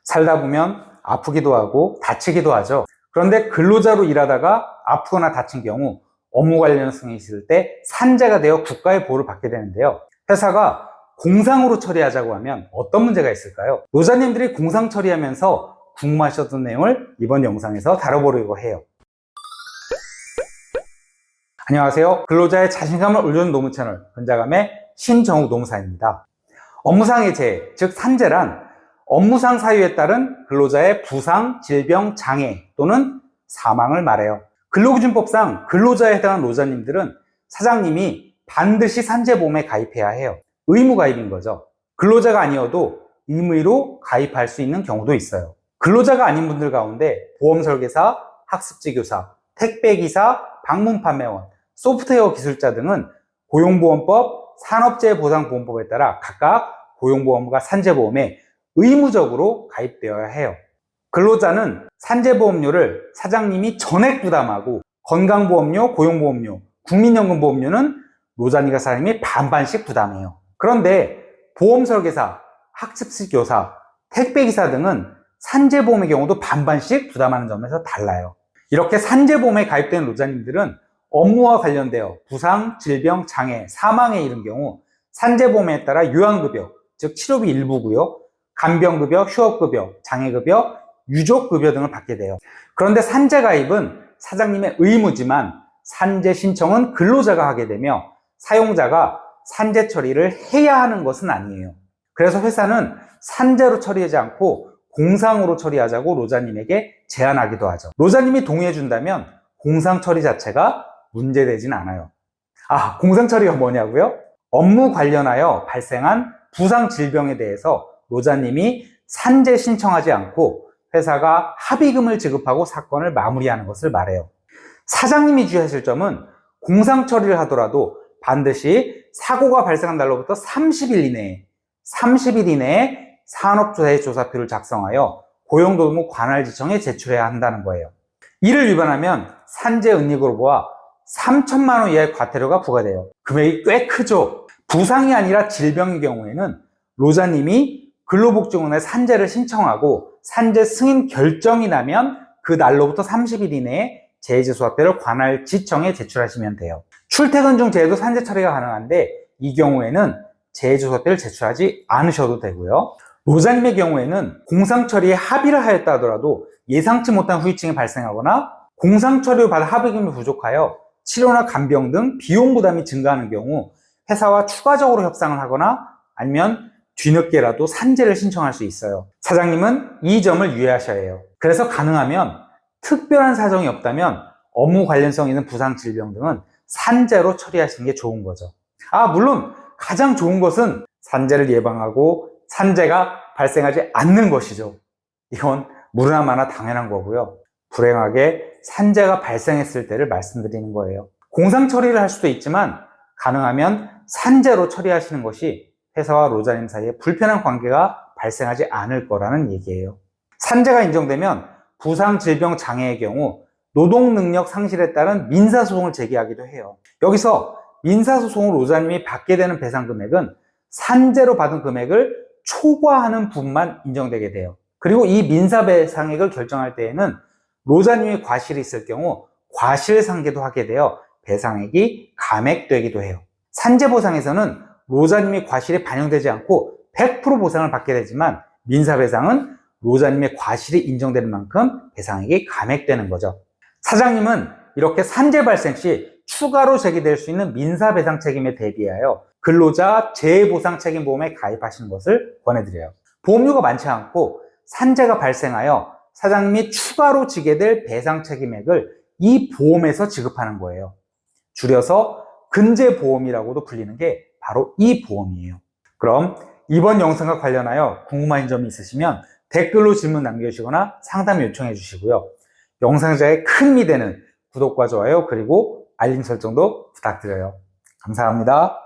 살다 보면 아프기도 하고 다치기도 하죠. 그런데 근로자로 일하다가 아프거나 다친 경우 업무 관련성이 있을 때 산재가 되어 국가의 보호를 받게 되는데요. 회사가 공상으로 처리하자고 하면 어떤 문제가 있을까요? 노자님들이 공상 처리하면서 궁금하셨던 내용을 이번 영상에서 다뤄보려고 해요. 안녕하세요. 근로자의 자신감을 올려주는 노무 채널 근자감의 신정욱 노무사입니다. 업무상의 재해, 즉 산재란 업무상 사유에 따른 근로자의 부상, 질병, 장애 또는 사망을 말해요. 근로기준법상 근로자에 해당하는 노자님들은 사장님이 반드시 산재보험에 가입해야 해요. 의무 가입인 거죠. 근로자가 아니어도 임의로 가입할 수 있는 경우도 있어요. 근로자가 아닌 분들 가운데 보험설계사, 학습지교사, 택배기사, 방문판매원, 소프트웨어 기술자 등은 고용보험법, 산업재해보상보험법에 따라 각각 고용보험과 산재보험에 의무적으로 가입되어야 해요. 근로자는 산재보험료를 사장님이 전액 부담하고 건강보험료, 고용보험료, 국민연금보험료는 노자님과 사장님이 반반씩 부담해요. 그런데 보험설계사, 학습지교사, 택배기사 등은 산재보험의 경우도 반반씩 부담하는 점에서 달라요. 이렇게 산재보험에 가입된 노자님들은 업무와 관련되어 부상, 질병, 장애, 사망에 이른 경우 산재보험에 따라 요양급여, 즉 치료비 일부고요. 간병급여, 휴업급여, 장애급여, 유족급여 등을 받게 돼요. 그런데 산재가입은 사장님의 의무지만 산재 신청은 근로자가 하게 되며 사용자가 산재 처리를 해야 하는 것은 아니에요. 그래서 회사는 산재로 처리하지 않고 공상으로 처리하자고 노자님에게 제안하기도 하죠. 노자님이 동의해준다면 공상 처리 자체가 문제되진 않아요. 공상 처리가 뭐냐고요? 업무 관련하여 발생한 부상 질병에 대해서 노자님이 산재 신청하지 않고 회사가 합의금을 지급하고 사건을 마무리하는 것을 말해요. 사장님이 주의하실 점은 공상 처리를 하더라도 반드시 사고가 발생한 날로부터 30일 이내에 산업재해 조사표를 작성하여 고용노동부 관할지청에 제출해야 한다는 거예요. 이를 위반하면 산재은닉으로부와 3천만 원 이하의 과태료가 부과돼요. 금액이 꽤 크죠. 부상이 아니라 질병의 경우에는 노자님이 근로복지공단에 산재를 신청하고 산재 승인 결정이 나면 그 날로부터 30일 이내에 재해조사표를 관할지청에 제출하시면 돼요. 출퇴근 중 재해도 산재 처리가 가능한데 이 경우에는 재해조사표를 제출하지 않으셔도 되고요. 노자님의 경우에는 공상처리에 합의를 하였다 하더라도 예상치 못한 후유증이 발생하거나 공상처리로 받은 합의금이 부족하여 치료나 간병 등 비용 부담이 증가하는 경우 회사와 추가적으로 협상을 하거나 아니면 뒤늦게라도 산재를 신청할 수 있어요. 사장님은 이 점을 유의하셔야 해요. 그래서 가능하면 특별한 사정이 없다면 업무 관련성 있는 부상, 질병 등은 산재로 처리하시는 게 좋은 거죠. 물론 가장 좋은 것은 산재를 예방하고 산재가 발생하지 않는 것이죠. 이건 무르나 마나 당연한 거고요. 불행하게 산재가 발생했을 때를 말씀드리는 거예요. 공상 처리를 할 수도 있지만 가능하면 산재로 처리하시는 것이 회사와 노자님 사이에 불편한 관계가 발생하지 않을 거라는 얘기예요. 산재가 인정되면 부상, 질병, 장애의 경우 노동능력 상실에 따른 민사소송을 제기하기도 해요. 여기서 민사소송으로 노자님이 받게 되는 배상금액은 산재로 받은 금액을 초과하는 부분만 인정되게 돼요. 그리고 이 민사배상액을 결정할 때에는 노자님이 과실이 있을 경우 과실상계도 하게 되어 배상액이 감액되기도 해요. 산재보상에서는 노자님의 과실이 반영되지 않고 100% 보상을 받게 되지만 민사배상은 노자님의 과실이 인정되는 만큼 배상액이 감액되는 거죠. 사장님은 이렇게 산재 발생 시 추가로 제기될 수 있는 민사배상 책임에 대비하여 근로자 재해보상책임보험에 가입하시는 것을 권해드려요. 보험료가 많지 않고 산재가 발생하여 사장님이 추가로 지게 될 배상 책임액을 이 보험에서 지급하는 거예요. 줄여서 근재보험이라고도 불리는 게 바로 이 보험이에요. 그럼 이번 영상과 관련하여 궁금한 점이 있으시면 댓글로 질문 남겨주시거나 상담 요청해 주시고요. 영상 제작에 큰 힘이 되는 구독과 좋아요 그리고 알림 설정도 부탁드려요. 감사합니다.